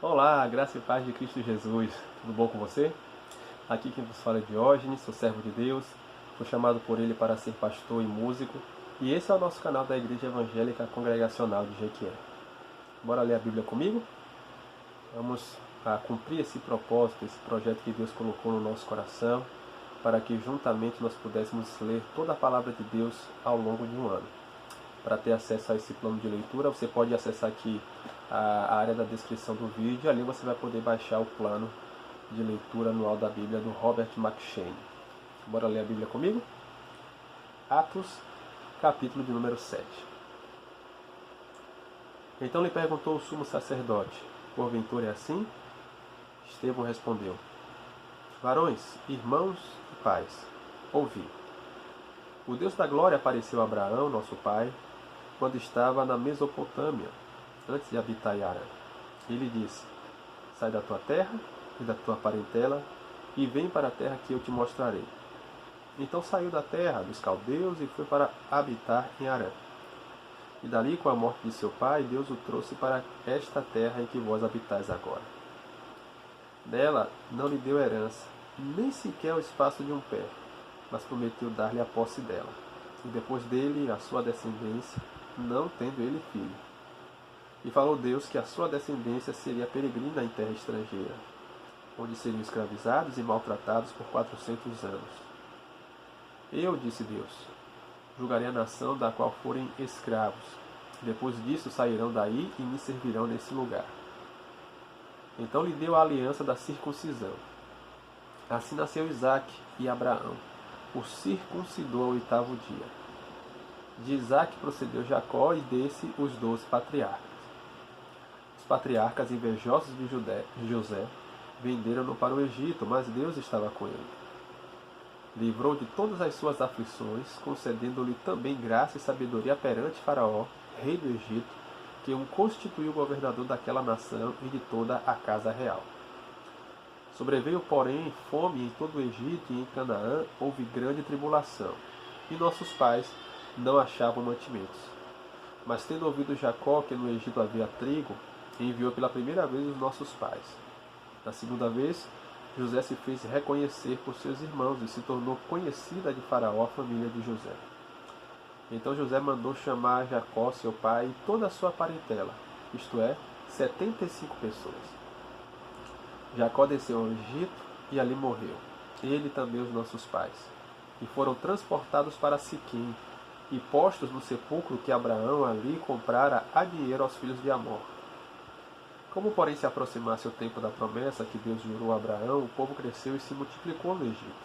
Olá, graça e paz de Cristo Jesus. Tudo bom com você? Aqui quem vos fala é Diógenes, sou servo de Deus, fui chamado por ele para ser pastor e músico, e esse é o nosso canal da Igreja Evangélica Congregacional de Jequié. Bora ler a Bíblia comigo? Vamos cumprir esse propósito, esse projeto que Deus colocou no nosso coração, para que juntamente nós pudéssemos ler toda a palavra de Deus ao longo de um ano. Para ter acesso a esse plano de leitura, você pode acessar aqui a área da descrição do vídeo. Ali você vai poder baixar o plano de leitura anual da Bíblia do Robert McCheyne. Bora ler a Bíblia comigo? Atos, capítulo de número 7. Então lhe perguntou o sumo sacerdote: porventura é assim? Estevão respondeu: varões, irmãos e pais, ouvi. O Deus da glória apareceu a Abraão, nosso pai, quando estava na Mesopotâmia, antes de habitar em Harã. Ele disse: sai da tua terra e da tua parentela, e vem para a terra que eu te mostrarei. Então saiu da terra dos caldeus e foi para habitar em Harã. E dali, com a morte de seu pai, Deus o trouxe para esta terra em que vós habitais agora. Nela não lhe deu herança, nem sequer o espaço de um pé, mas prometeu dar-lhe a posse dela, e depois dele a sua descendência, não tendo ele filho. E falou Deus que a sua descendência seria peregrina em terra estrangeira, onde seriam escravizados e maltratados por 400 anos. Eu, disse Deus, julgarei a nação da qual forem escravos. Depois disso sairão daí e me servirão nesse lugar. Então lhe deu a aliança da circuncisão. Assim nasceu Isaque e Abraão. O circuncidou ao 8º dia. De Isaque procedeu Jacó e desse os 12 patriarcas. Os patriarcas, invejosos de José, venderam-no para o Egito, mas Deus estava com ele. Livrou de todas as suas aflições, concedendo-lhe também graça e sabedoria perante Faraó, rei do Egito, que o constituiu governador daquela nação e de toda a casa real. Sobreveio, porém, fome em todo o Egito e em Canaã houve grande tribulação, e nossos pais não achavam mantimentos. Mas tendo ouvido Jacó que no Egito havia trigo, enviou pela primeira vez os nossos pais. Na segunda vez, José se fez reconhecer por seus irmãos e se tornou conhecida de Faraó a família de José. Então José mandou chamar Jacó, seu pai, e toda a sua parentela, isto é, 75 pessoas. Jacó desceu ao Egito e ali morreu, ele e também os nossos pais, e foram transportados para Siquém e postos no sepulcro que Abraão ali comprara a dinheiro aos filhos de Amor. Como, porém, se aproximasse o tempo da promessa que Deus jurou a Abraão, o povo cresceu e se multiplicou no Egito.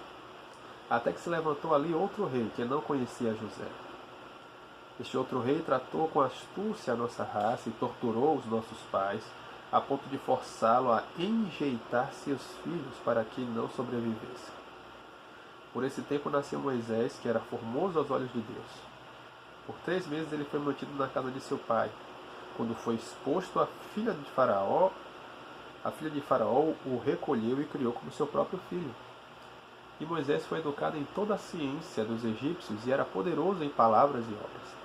Até que se levantou ali outro rei, que não conhecia José. Este outro rei tratou com astúcia a nossa raça e torturou os nossos pais, a ponto de forçá-lo a enjeitar seus filhos para que não sobrevivessem. Por esse tempo nasceu Moisés, que era formoso aos olhos de Deus. Por 3 meses ele foi mantido na casa de seu pai. Quando foi exposto, a filha de Faraó o recolheu e criou como seu próprio filho. E Moisés foi educado em toda a ciência dos egípcios e era poderoso em palavras e obras.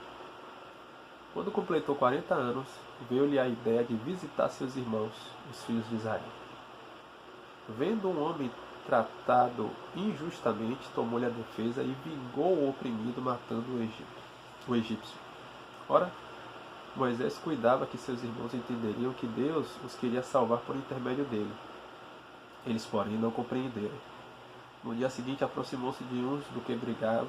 Quando completou 40 anos, veio-lhe a ideia de visitar seus irmãos, os filhos de Israel. Vendo um homem tratado injustamente, tomou-lhe a defesa e vingou o oprimido, matando o egípcio. Ora, Moisés cuidava que seus irmãos entenderiam que Deus os queria salvar por intermédio dele. Eles, porém, não compreenderam. No dia seguinte, aproximou-se de uns do que brigavam,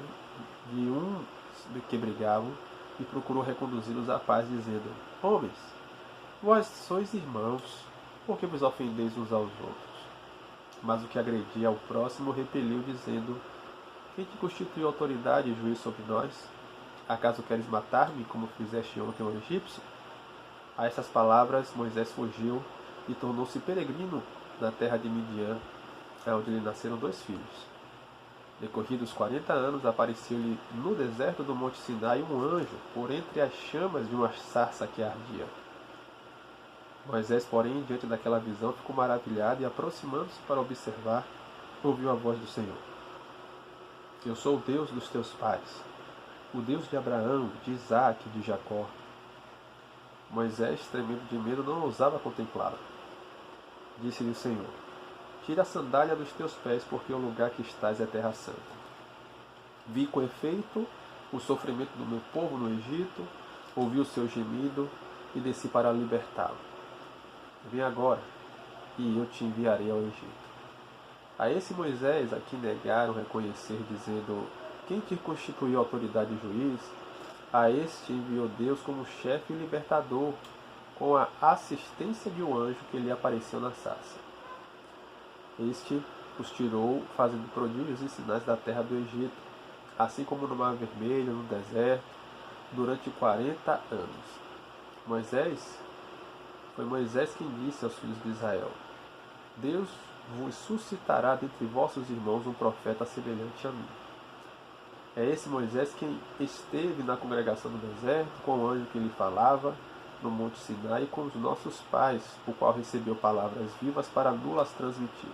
e procurou reconduzi-los à paz, dizendo: homens, vós sois irmãos, por que vos ofendeis uns aos outros? Mas o que agredia ao próximo repeliu, dizendo: quem te constituiu autoridade e juiz sobre nós? Acaso queres matar-me, como fizeste ontem ao egípcio? A estas palavras Moisés fugiu e tornou-se peregrino na terra de Midian, onde lhe nasceram 2 filhos. Decorridos 40 anos, apareceu-lhe no deserto do Monte Sinai um anjo, por entre as chamas de uma sarça que ardia. Moisés, porém, diante daquela visão, ficou maravilhado e, aproximando-se para observar, ouviu a voz do Senhor: eu sou o Deus dos teus pais, o Deus de Abraão, de Isaque e de Jacó. Moisés, tremendo de medo, não ousava contemplá-lo. Disse-lhe o Senhor: tira a sandália dos teus pés, porque o lugar que estás é terra santa. Vi com efeito o sofrimento do meu povo no Egito, ouvi o seu gemido e desci para libertá-lo. Vem agora, e eu te enviarei ao Egito. A esse Moisés, a quem negaram reconhecer, dizendo: quem te constituiu autoridade e juiz? A este enviou Deus como chefe e libertador, com a assistência de um anjo que lhe apareceu na sarça. Este os tirou, fazendo prodígios e sinais da terra do Egito, assim como no Mar Vermelho, no deserto, durante 40 anos. Foi Moisés quem disse aos filhos de Israel: Deus vos suscitará dentre vossos irmãos um profeta semelhante a mim. É esse Moisés quem esteve na congregação do deserto, com o anjo que lhe falava, no Monte Sinai, com os nossos pais, o qual recebeu palavras vivas para nulas transmitir,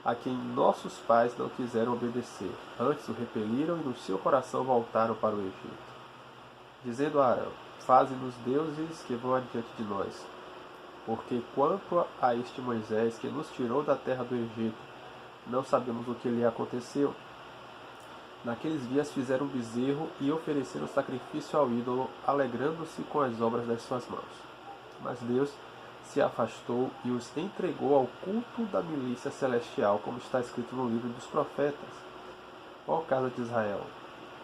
a quem nossos pais não quiseram obedecer, antes o repeliram e no seu coração voltaram para o Egito, dizendo a Arão: faze-nos deuses que vão adiante de nós. Porque quanto a este Moisés que nos tirou da terra do Egito, não sabemos o que lhe aconteceu. Naqueles dias fizeram um bezerro e ofereceram sacrifício ao ídolo, alegrando-se com as obras das suas mãos. Mas Deus se afastou e os entregou ao culto da milícia celestial, como está escrito no livro dos profetas. Ó casa de Israel,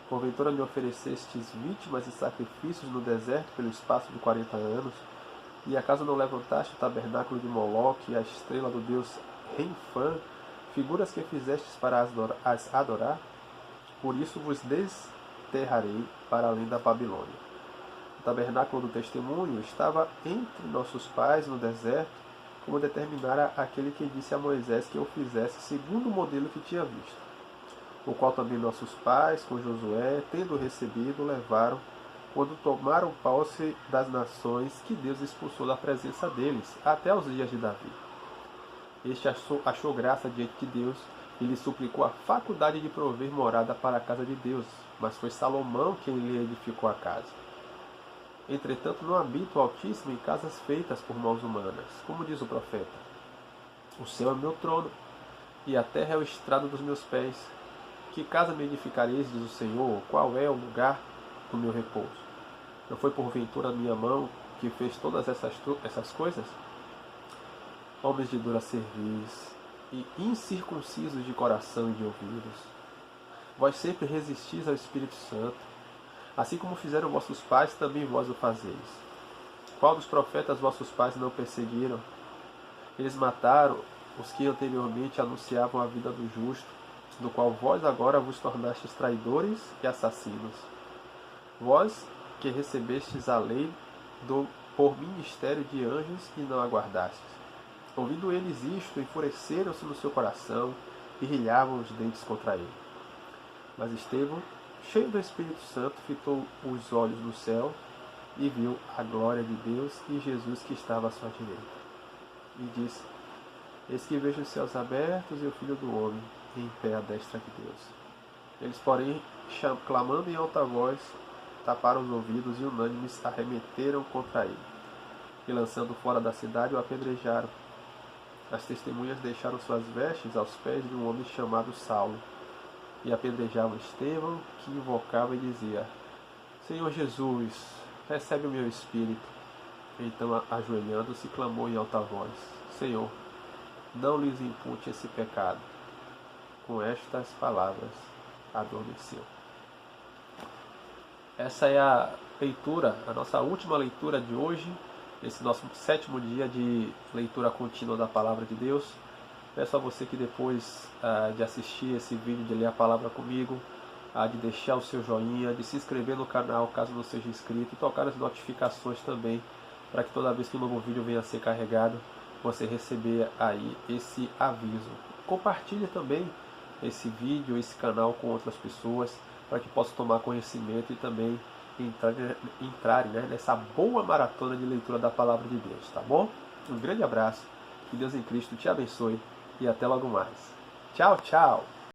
porventura me oferecestes vítimas e sacrifícios no deserto pelo espaço de 40 anos, e acaso não levantaste o tabernáculo de Moloque e a estrela do deus Renfã, figuras que fizestes para as adorar? Por isso vos desterrarei para além da Babilônia. O tabernáculo do testemunho estava entre nossos pais no deserto, como determinara aquele que disse a Moisés que o fizesse segundo o modelo que tinha visto, o qual também nossos pais, com Josué, tendo recebido, levaram, quando tomaram posse das nações que Deus expulsou da presença deles, até os dias de Davi. Este achou graça diante de Deus e lhe suplicou a faculdade de prover morada para a casa de Deus, mas foi Salomão quem lhe edificou a casa. Entretanto, não habita o Altíssimo em casas feitas por mãos humanas, como diz o profeta: o céu é meu trono, e a terra é o estrado dos meus pés. Que casa me edificareis, diz o Senhor? Qual é o lugar do meu repouso? Não foi porventura a minha mão que fez todas essas coisas? Homens de dura cerviz e incircuncisos de coração e de ouvidos, vós sempre resistis ao Espírito Santo, assim como fizeram vossos pais, também vós o fazeis. Qual dos profetas vossos pais não perseguiram? Eles mataram os que anteriormente anunciavam a vida do justo, do qual vós agora vos tornastes traidores e assassinos. Vós que recebestes a lei por ministério de anjos e não aguardastes. Ouvindo eles isto, enfureceram-se no seu coração e rilhavam os dentes contra ele. Mas Estevão, cheio do Espírito Santo, fitou os olhos no céu e viu a glória de Deus e Jesus que estava à sua direita. E disse: eis que vejo os céus abertos e o Filho do Homem em pé à destra de Deus. Eles, porém, clamando em alta voz, taparam os ouvidos e unânimes arremeteram contra ele. E lançando fora da cidade, o apedrejaram. As testemunhas deixaram suas vestes aos pés de um homem chamado Saulo, e apedrejavam Estevão, que invocava e dizia: Senhor Jesus, recebe o meu espírito. Então, ajoelhando-se, clamou em alta voz: Senhor, não lhes impute esse pecado. Com estas palavras, adormeceu. Essa é a leitura, a nossa última leitura de hoje, esse nosso 7º dia de leitura contínua da Palavra de Deus. Peço a você que depois de assistir esse vídeo, de ler a palavra comigo, de deixar o seu joinha, de se inscrever no canal caso não seja inscrito, e tocar as notificações também, para que toda vez que um novo vídeo venha a ser carregado, você receber aí esse aviso. Compartilhe também esse vídeo, esse canal com outras pessoas, para que possam tomar conhecimento e também entrarem nessa boa maratona de leitura da Palavra de Deus, tá bom? Um grande abraço, que Deus em Cristo te abençoe e até logo mais. Tchau, tchau!